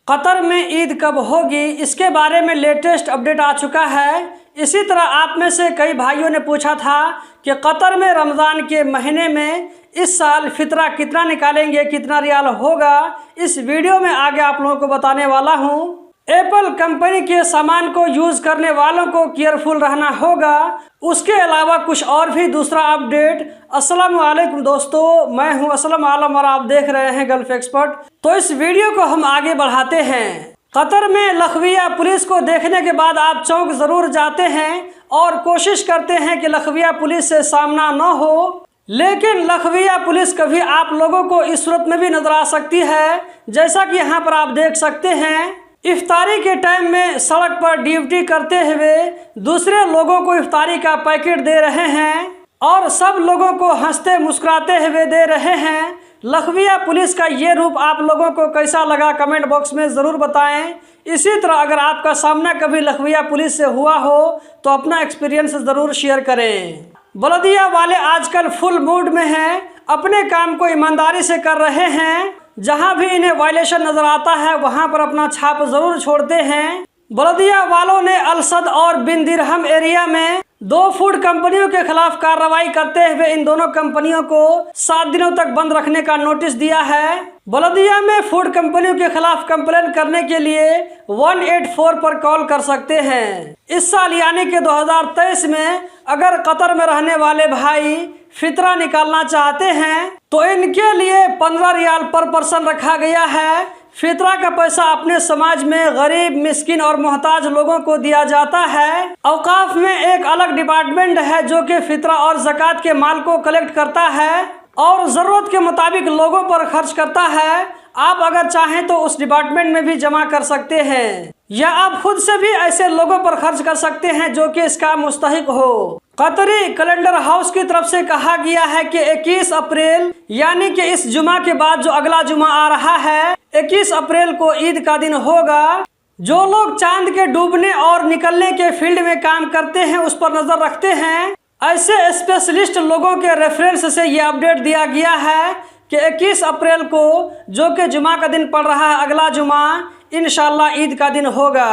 Qatar में ईद कब होगी, इसके बारे में लेटेस्ट अपडेट आ चुका है। इसी तरह आप में से कई भाइयों ने पूछा था कि कतर में रमज़ान के महीने में इस साल फितरा कितना निकालेंगे, कितना रियाल होगा। इस वीडियो में आगे आप लोगों को बताने वाला हूँ। एप्पल कंपनी के सामान को यूज़ करने वालों को केयरफुल रहना होगा। उसके अलावा कुछ और भी दूसरा अपडेट। अस्सलाम वालेकुम दोस्तों, मैं हूं असलम आलम और आप देख रहे हैं गल्फ एक्सपर्ट। तो इस वीडियो को हम आगे बढ़ाते हैं। कतर में लखविया पुलिस को देखने के बाद आप चौंक ज़रूर जाते हैं और कोशिश करते हैं कि लखविया पुलिस से सामना न हो, लेकिन लखविया पुलिस कभी आप लोगों को इस सूरत में भी नजर आ सकती है, जैसा कि यहाँ पर आप देख सकते हैं। इफ्तारी के टाइम में सड़क पर ड्यूटी करते हुए दूसरे लोगों को इफ्तारी का पैकेट दे रहे हैं और सब लोगों को हंसते मुस्कुराते हुए दे रहे हैं। लखविया पुलिस का ये रूप आप लोगों को कैसा लगा, कमेंट बॉक्स में ज़रूर बताएं। इसी तरह अगर आपका सामना कभी लखविया पुलिस से हुआ हो तो अपना एक्सपीरियंस ज़रूर शेयर करें। बलदिया वाले आजकल फुल मूड में हैं, अपने काम को ईमानदारी से कर रहे हैं। जहां भी इन्हें वायलेशन नजर आता है वहां पर अपना छाप जरूर छोड़ते हैं। बलदिया वालों ने अलसद और बिन दिरहम एरिया में 2 फूड कंपनियों के खिलाफ कार्रवाई करते हुए इन दोनों कंपनियों को 7 दिनों तक बंद रखने का नोटिस दिया है। बलदिया में फूड कंपनियों के खिलाफ कंप्लेन करने के लिए 184 पर कॉल कर सकते हैं। इस साल यानी कि 2023 में अगर कतर में रहने वाले भाई फितरा निकालना चाहते हैं तो इनके लिए 15 रियाल पर पर्सन रखा गया है। फितरा का पैसा अपने समाज में गरीब, मिस्किन और मोहताज लोगों को दिया जाता है। औकाफ में एक अलग डिपार्टमेंट है जो कि फितरा और ज़कात के माल को कलेक्ट करता है और ज़रूरत के मुताबिक लोगों पर खर्च करता है। आप अगर चाहें तो उस डिपार्टमेंट में भी जमा कर सकते हैं या आप खुद से भी ऐसे लोगों पर खर्च कर सकते हैं जो कि इसका मुस्तहिक हो। कतरी कैलेंडर हाउस की तरफ से कहा गया है कि 21 अप्रैल यानी कि इस जुमा के बाद जो अगला जुमा आ रहा है, 21 अप्रैल को ईद का दिन होगा। जो लोग चांद के डूबने और निकलने के फील्ड में काम करते हैं उस पर नजर रखते हैं। ऐसे स्पेशलिस्ट लोगों के रेफरेंस से ये अपडेट दिया गया है कि 21 अप्रैल को जो कि जुमा का दिन पड़ रहा है, अगला जुमा इंशाल्लाह ईद का दिन होगा।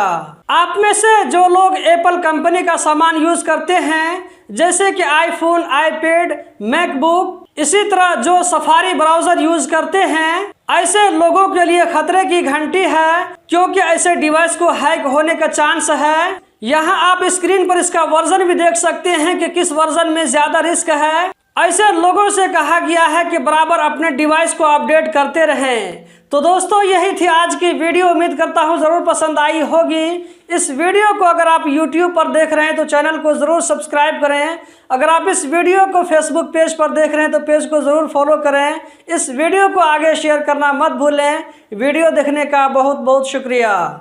आप में से जो लोग एप्पल कंपनी का सामान यूज करते हैं जैसे कि आईफोन, आईपैड, मैकबुक, इसी तरह जो सफारी ब्राउजर यूज करते हैं, ऐसे लोगों के लिए खतरे की घंटी है, क्योंकि ऐसे डिवाइस को हैक होने का चांस है। यहाँ आप स्क्रीन पर इसका वर्जन भी देख सकते हैं कि किस वर्जन में ज्यादा रिस्क है। ऐसे लोगों से कहा गया है कि बराबर अपने डिवाइस को अपडेट करते रहें। तो दोस्तों यही थी आज की वीडियो। उम्मीद करता हूँ ज़रूर पसंद आई होगी। इस वीडियो को अगर आप YouTube पर देख रहे हैं तो चैनल को ज़रूर सब्सक्राइब करें। अगर आप इस वीडियो को फेसबुक पेज पर देख रहे हैं तो पेज को ज़रूर फॉलो करें। इस वीडियो को आगे शेयर करना मत भूलें। वीडियो देखने का बहुत बहुत शुक्रिया।